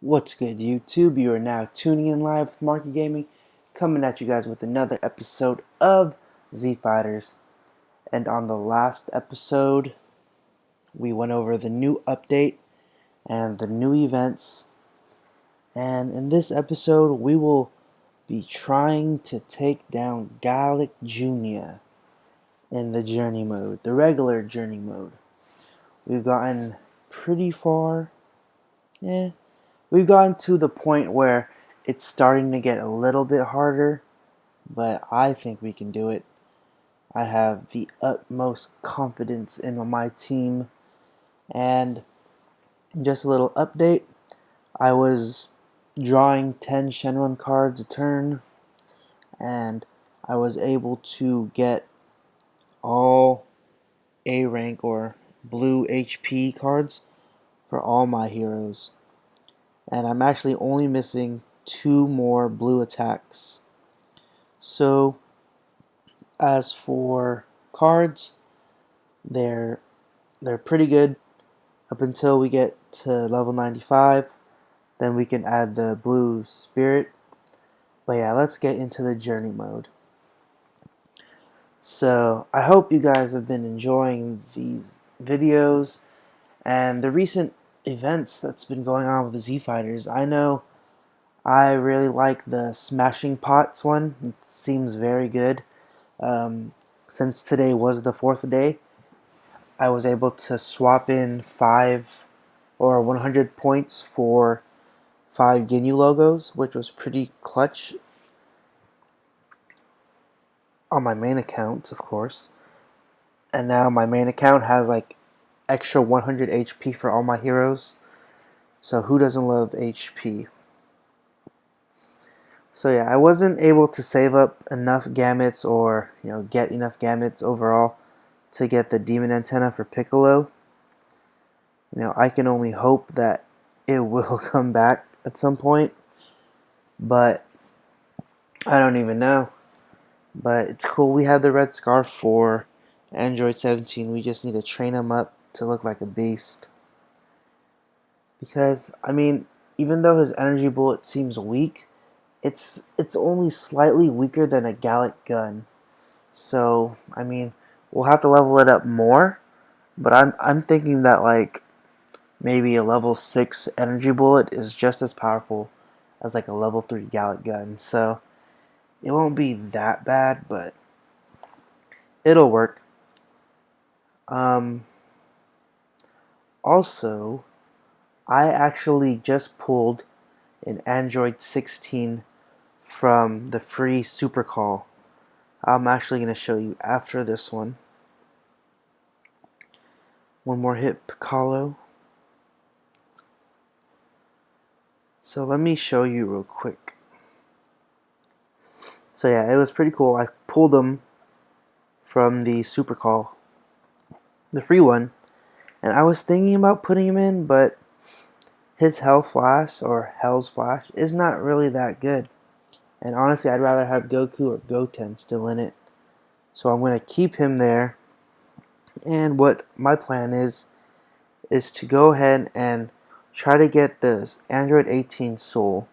What's good, YouTube? You are now tuning in live with Marky Gaming, coming at you guys with another episode of Z Fighters. And on the last episode, we went over the new update and the new events. And in this episode, we will be trying to take down Gallic Jr. in the journey mode, the regular journey mode. We've gotten pretty far. We've gotten to the point where it's starting to get a little bit harder, but I think we can do it. I have the utmost confidence in my team. And just a little update, I was drawing 10 Shenron cards a turn, and I was able to get all A rank or blue HP cards for all my heroes. And I'm actually only missing 2 more blue attacks. So, as for cards, they're pretty good up until we get to level 95. Then we can add the blue spirit. But yeah, let's get into the journey mode. So, I hope you guys have been enjoying these videos and the recent events that's been going on with the Z Fighters. I know I really like the Smashing Pots one. It seems very good. Since today was the 4th day, I was able to swap in 5 or 100 points for 5 Ginyu logos, which was pretty clutch on my main account, of course. And now my main account has like extra 100 HP for all my heroes. So who doesn't love HP? So yeah, I wasn't able to save up enough gamuts or get enough gamuts overall to get the demon antenna for Piccolo. I can only hope that it will come back at some point, but I don't even know. But it's cool. We have the red scarf for Android 17. We just need to train him up to look like a beast. Because, I mean, even though his energy bullet seems weak, it's only slightly weaker than a Gallic gun. So, I mean, we'll have to level it up more. But I'm thinking that like maybe a level 6 energy bullet is just as powerful as like a level 3 Gallic gun. So it won't be that bad, but it'll work. Also, I actually just pulled an Android 16 from the free super call. I'm actually going to show you after this one. One more hit, Piccolo. So let me show you real quick. So yeah, it was pretty cool. I pulled them from the super call, the free one, and I was thinking about putting him in, but his Hell Flash or Hell's Flash is not really that good. And honestly, I'd rather have Goku or Goten still in it. So I'm going to keep him there. And what my plan is to go ahead and try to get this Android 18 Soul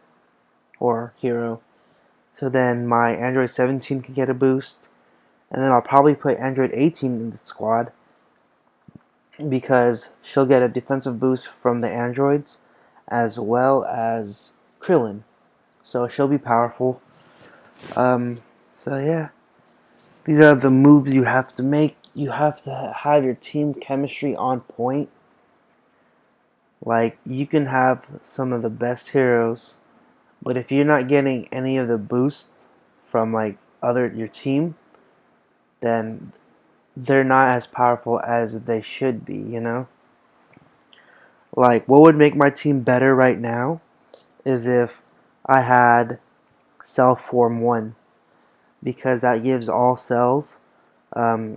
or Hero. So then my Android 17 can get a boost. And then I'll probably put Android 18 in the squad because she'll get a defensive boost from the androids as well as Krillin. So she'll be powerful. So yeah, these are the moves you have to make. You have to have your team chemistry on point. Like, you can have some of the best heroes, but if you're not getting any of the boost from like your team, then they're not as powerful as they should be, Like, what would make my team better right now is if I had Cell Form 1, because that gives all cells a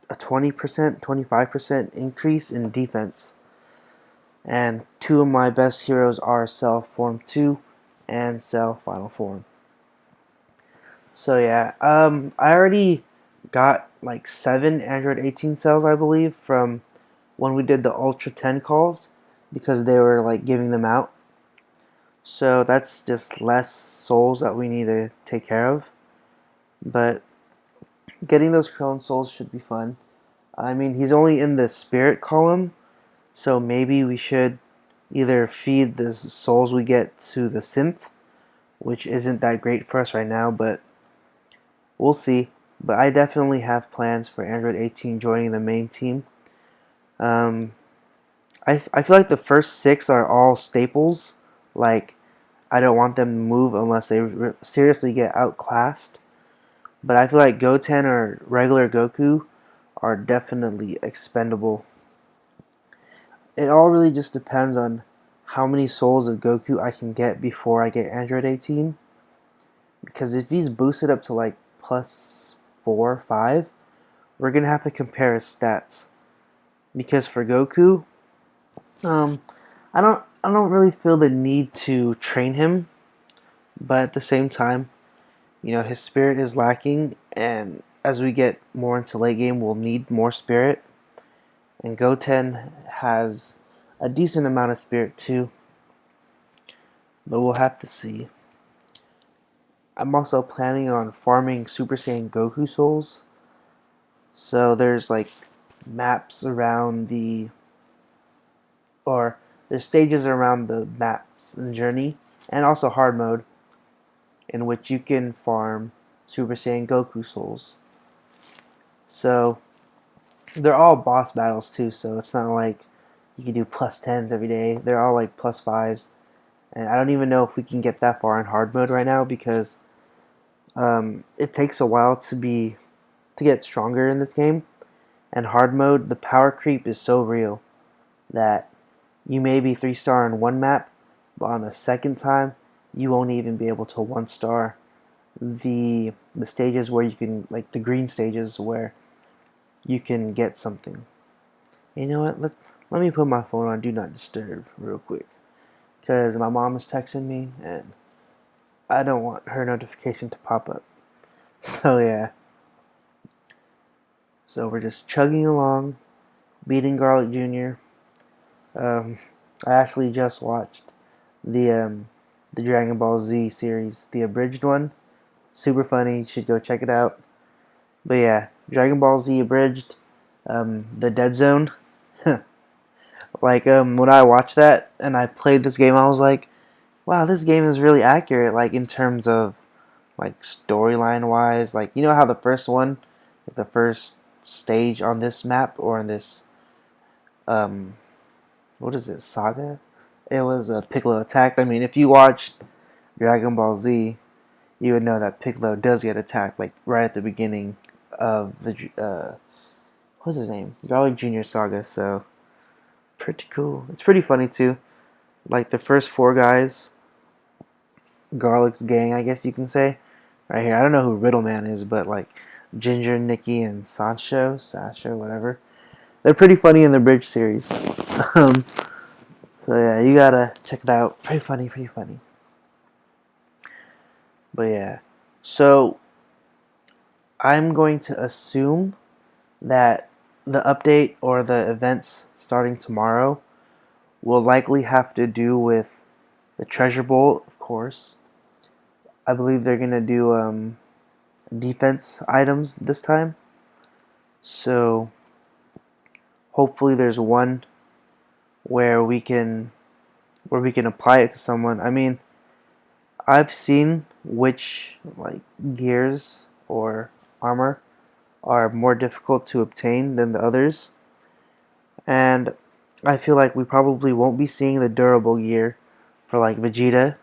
20%, 25% increase in defense. And 2 of my best heroes are Cell Form 2 and Cell Final Form. So yeah, I already got like 7 Android 18 cells, I believe, from when we did the Ultra 10 calls, because they were like giving them out. So that's just less souls that we need to take care of. But getting those clone souls should be fun. I mean, he's only in the spirit column, so maybe we should either feed the souls we get to the synth, which isn't that great for us right now, but we'll see. But I definitely have plans for Android 18 joining the main team. Um, I feel like the first 6 are all staples. Like, I don't want them to move unless they seriously get outclassed. But I feel like Goten or regular Goku are definitely expendable. It all really just depends on how many souls of Goku I can get before I get Android 18. Because if he's boosted up to like plus 4 or 5, we're going to have to compare his stats. Because for Goku, um, I don't really feel the need to train him, but at the same time, his spirit is lacking, and as we get more into late game, we'll need more spirit. And Goten has a decent amount of spirit too, but we'll have to see. I'm also planning on farming Super Saiyan Goku souls. So there's like maps around or there's stages around the maps and journey, and also hard mode, in which you can farm Super Saiyan Goku souls. So they're all boss battles too, so it's not like you can do plus 10s every day. They're all like plus 5s. And I don't even know if we can get that far in hard mode right now because it takes a while to get stronger in this game. And hard mode, the power creep is so real that you may be 3-star on one map, but on the second time, you won't even be able to 1-star the stages where you can, like the green stages where you can get something. You know what? Let me put my phone on Do Not Disturb real quick, because my mom is texting me and I don't want her notification to pop up. So yeah. So we're just chugging along, beating Garlic Jr. I actually just watched the Dragon Ball Z series, the abridged one. Super funny. You should go check it out. But yeah, Dragon Ball Z abridged, the Dead Zone. Like when I watched that and I played this game, I was like, wow, this game is really accurate. Like in terms of like storyline wise, like how the first one, the first stage on this map or in this um what is it, saga? It was a Piccolo attack. I mean, if you watched Dragon Ball Z, you would know that Piccolo does get attacked like right at the beginning of the what's his name, Garlic Jr. saga. So pretty cool. It's pretty funny too. Like the first 4 guys, Garlic's gang, I guess you can say, right here. I don't know who Riddleman is, but like Ginger, Nikki, and Sasha, whatever. They're pretty funny in the Bridge series. um, so yeah, you gotta check it out. Pretty funny, pretty funny. But yeah, so I'm going to assume that the update or the events starting tomorrow will likely have to do with the Treasure Bowl, of course. I believe they're gonna do defense items this time. So hopefully there's one where we can apply it to someone. I mean, I've seen which like gears or armor are more difficult to obtain than the others, and I feel like we probably won't be seeing the durable gear for like Vegeta,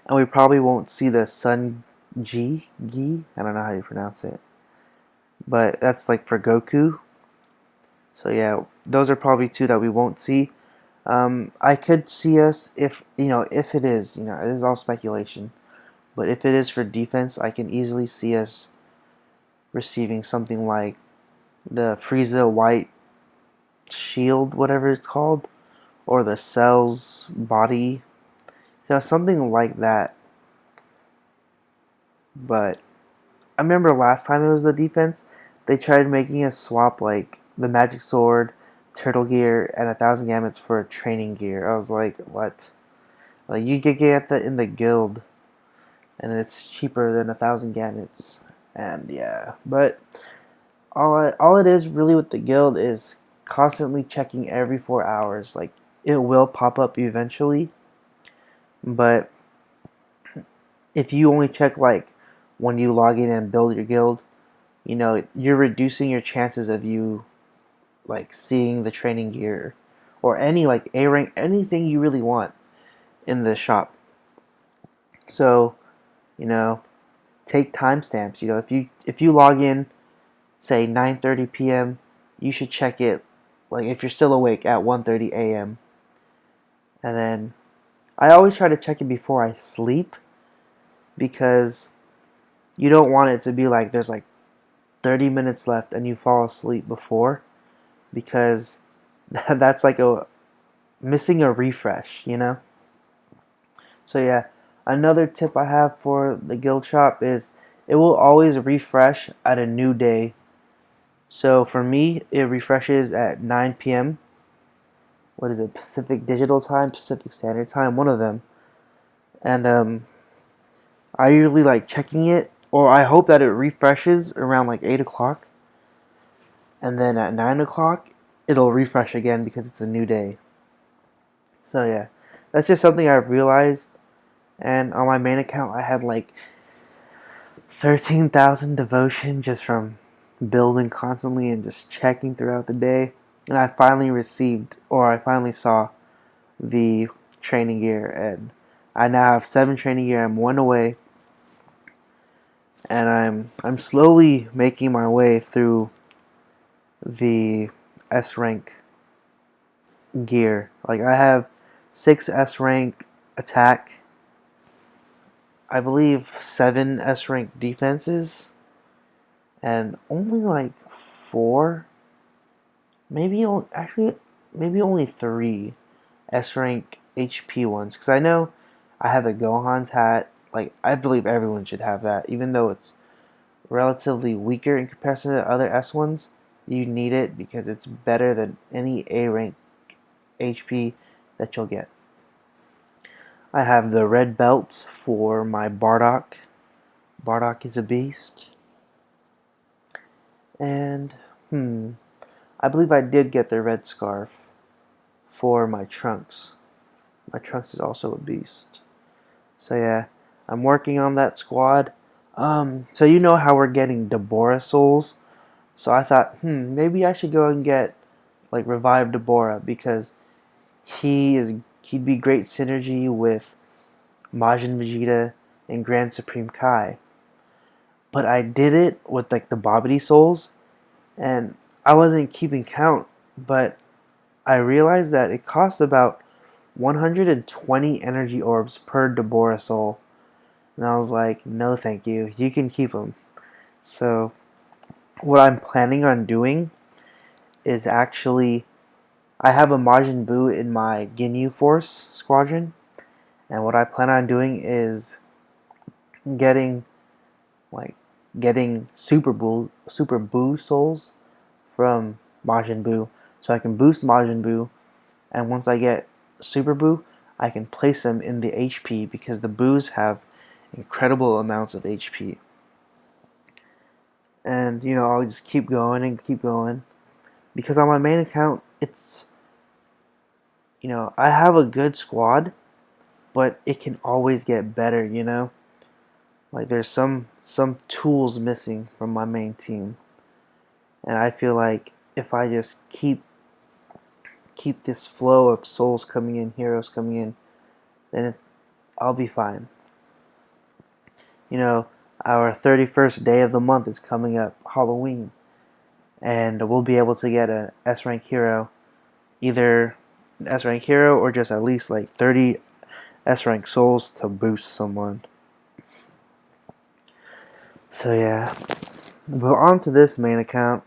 and we probably won't see the Sun G. I don't know how you pronounce it, but that's like for Goku. So yeah, those are probably 2 that we won't see. I could see us if it is, it is all speculation, but if it is for defense, I can easily see us receiving something like the Frieza White Shield, whatever it's called, or the Cell's body, something like that. But I remember last time it was the defense, they tried making us swap like the Magic Sword, Turtle Gear, and 1,000 Gamuts for training gear. I was like, what? Like you could get that in the guild, and it's cheaper than 1,000 gannets. And yeah, but all it is really with the guild is constantly checking every 4 hours. Like it will pop up eventually, but if you only check like when you log in and build your guild, you're reducing your chances of you like seeing the training gear or any like A rank, anything you really want in the shop. So, you know, take timestamps. If you log in, say 9:30 p.m., you should check it like if you're still awake at 1:30 a.m. And then I always try to check it before I sleep because you don't want it to be like there's like 30 minutes left and you fall asleep before, because that's like a missing a refresh. So yeah, another tip I have for the guild shop is it will always refresh at a new day. So for me, it refreshes at 9 p.m. What is it? Pacific Digital Time, Pacific Standard Time, one of them. And I usually like checking it, or I hope that it refreshes around like 8 o'clock, and then at 9 o'clock it'll refresh again because it's a new day. So yeah, that's just something I've realized. And on my main account, I had like 13,000 devotion just from building constantly and just checking throughout the day. And I finally saw the training gear, and I now have 7 training gear. I'm one away, and I'm slowly making my way through the S rank gear. Like I have 6 S rank attack, I believe 7 S rank defenses, and only like 4, maybe only 3 S rank HP ones. Because I know I have the Gohan's hat. Like I believe everyone should have that, even though it's relatively weaker in comparison to other S ones. You need it because it's better than any A rank HP that you'll get. I have the red belt for my Bardock. Bardock is a beast. And, I believe I did get the red scarf for my Trunks. My Trunks is also a beast. So yeah, I'm working on that squad. So you know how we're getting Deborah souls? So I thought, maybe I should go and get, like, revive Deborah, because he'd be great synergy with Majin Vegeta and Grand Supreme Kai. But I did it with like the Bobbity souls, and I wasn't keeping count, but I realized that it cost about 120 energy orbs per Deborah soul. And I was like, no thank you, you can keep them. So what I'm planning on doing is actually, I have a Majin Buu in my Ginyu Force squadron, and what I plan on doing is getting like getting Super Buu souls from Majin Buu, so I can boost Majin Buu, and once I get Super Buu, I can place them in the HP because the Boos have incredible amounts of HP. And I'll just keep going and keep going, because on my main account it's I have a good squad, but it can always get better. Like there's some tools missing from my main team. And I feel like if I just keep this flow of souls coming in, heroes coming in, then I'll be fine. Our 31st day of the month is coming up, Halloween, and we'll be able to get a S rank hero, either an S rank hero or just at least like 30 S rank souls to boost someone. So yeah, but on to this main account.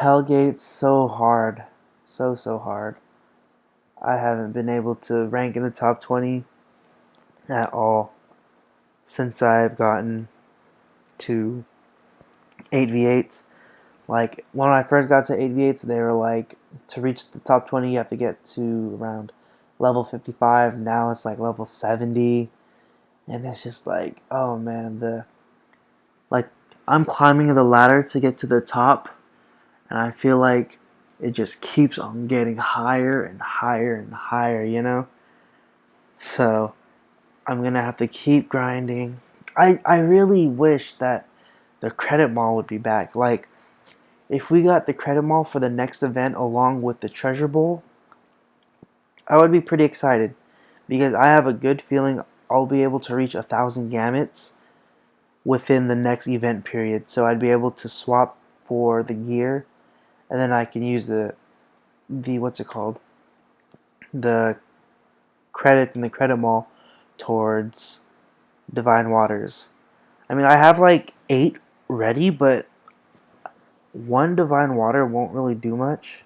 Hellgate's so hard, so hard. I haven't been able to rank in the top 20 at all since I've gotten to 8v8s. Like, when I first got to 8v8s, they were like, to reach the top 20, you have to get to around level 55. Now it's like level 70. And it's just like, oh man, like I'm climbing the ladder to get to the top, and I feel like it just keeps on getting higher and higher and higher, you know? So I'm gonna have to keep grinding. I really wish that the credit mall would be back. Like, if we got the credit mall for the next event along with the treasure bowl, I would be pretty excited because I have a good feeling I'll be able to reach 1,000 gamuts within the next event period. So I'd be able to swap for the gear, and then I can use the what's it called, the credit in the credit mall towards Divine Waters. I mean, I have like 8 ready, but one Divine Water won't really do much.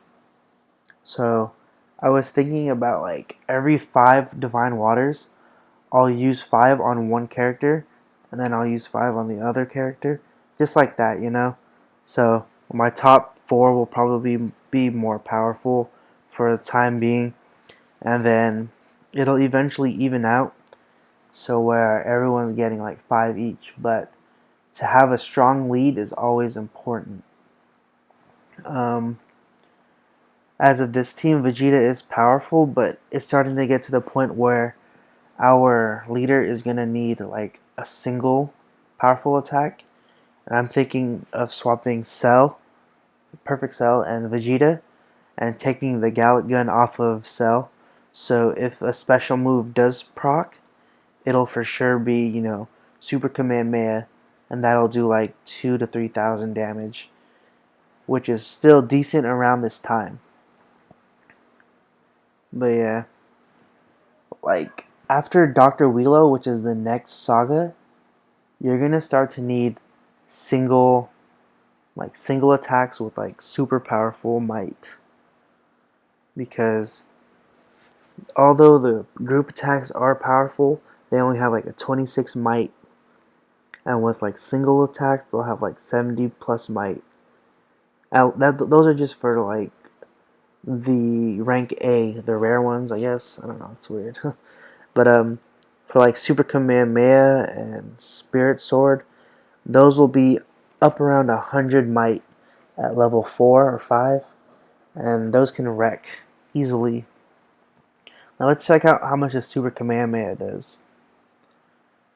So I was thinking about like every 5 Divine Waters, I'll use 5 on one character, and then I'll use 5 on the other character. Just like that, you know? So my top 4 will probably be more powerful for the time being, and then it'll eventually even out, so where everyone's getting like 5 each. But to have a strong lead is always important. Um, as of this team, Vegeta is powerful, but it's starting to get to the point where our leader is going to need like a single powerful attack. And I'm thinking of swapping Cell, Perfect Cell, and Vegeta, and taking the Gallic Gun off of Cell. So if a special move does proc, it'll for sure be, Super Kamehameha, and that'll do like 2 to 3,000 damage, which is still decent around this time. But yeah, like after Dr. Wheelo, which is the next saga, you're gonna start to need single single attacks with like super powerful might, because although the group attacks are powerful, they only have like a 26 might, and with like single attacks they'll have like 70 plus might. Those are just for like the rank A, the rare ones, I guess. I don't know, it's weird. But for like Super Kamehameha and Spirit Sword, those will be up around 100 might at level 4 or 5, and those can wreck easily. Now let's check out how much a Super Kamehameha does.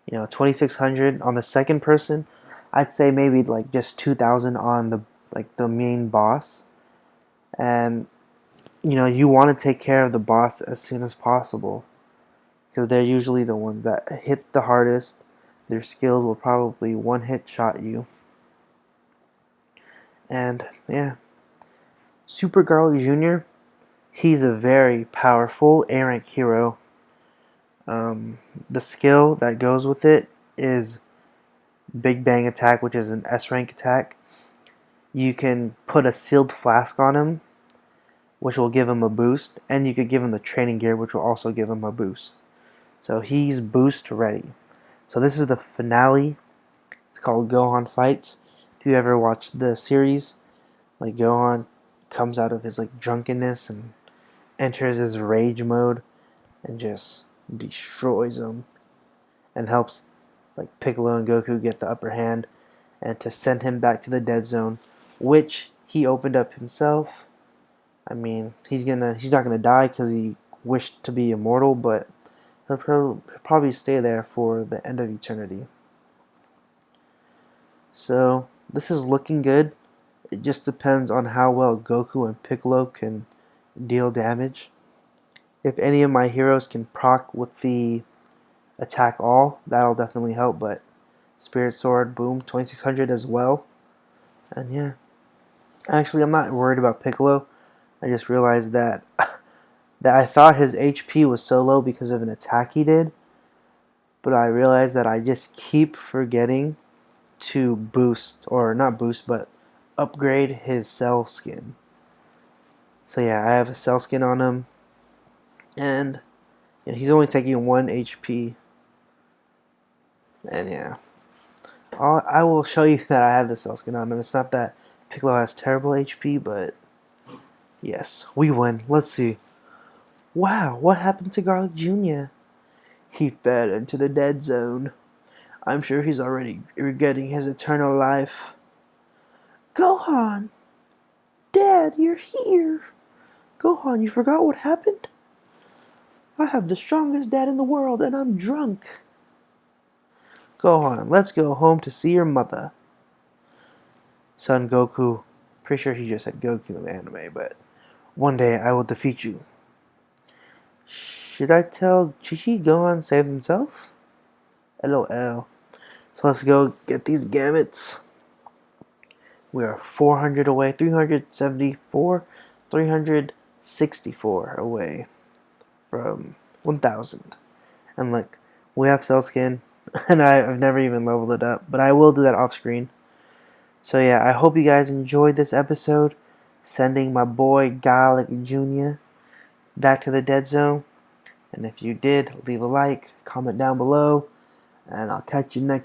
2600 on the second person. I'd say maybe like just 2000 on the main boss. And you want to take care of the boss as soon as possible, because they're usually the ones that hit the hardest. Their skills will probably one hit shot you. And yeah, Super Garlic Jr., he's a very powerful A rank hero. The skill that goes with it is Big Bang Attack, which is an S rank attack. You can put a sealed flask on him, which will give him a boost, and you could give him the training gear, which will also give him a boost. So he's boost ready. So this is the finale. It's called Gohan Fights. If you ever watched the series, like Gohan comes out of his like drunkenness and enters his rage mode and just destroys him, and helps like Piccolo and Goku get the upper hand and to send him back to the dead zone, which he opened up himself. I mean, he's not gonna die because he wished to be immortal, but he'll probably stay there for the end of eternity. So this is looking good. It just depends on how well Goku and Piccolo can deal damage. If any of my heroes can proc with the attack all, that'll definitely help. But Spirit Sword, boom, 2600 as well. And yeah, actually I'm not worried about Piccolo. I just realized that I thought his HP was so low because of an attack he did, but I realized that I just keep forgetting to boost, or not boost, but upgrade his Cell skin. So yeah, I have a Cell skin on him, and he's only taking 1 HP. And yeah, I will show you that I have the Cell skin on him. It's not that Piccolo has terrible HP, but yes, we win. Let's see. Wow, what happened to Garlic Jr.? He fell into the dead zone. I'm sure he's already regretting his eternal life. Gohan! Dad, you're here! Gohan, you forgot what happened? I have the strongest dad in the world and I'm drunk. Gohan, let's go home to see your mother. Son Goku. Pretty sure he just said Goku in the anime, but one day I will defeat you. Should I tell Chi-Chi Gohan saved himself? LOL. So let's go get these gamuts. We are 400 away, 374, 364 away from 1000. And look, we have Cell Skin, and I've never even leveled it up, but I will do that off screen. So yeah, I hope you guys enjoyed this episode, sending my boy Garlic Jr. back to the dead zone. And if you did, leave a like, comment down below, and I'll catch you on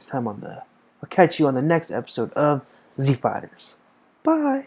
the next episode of Z Fighters. Bye.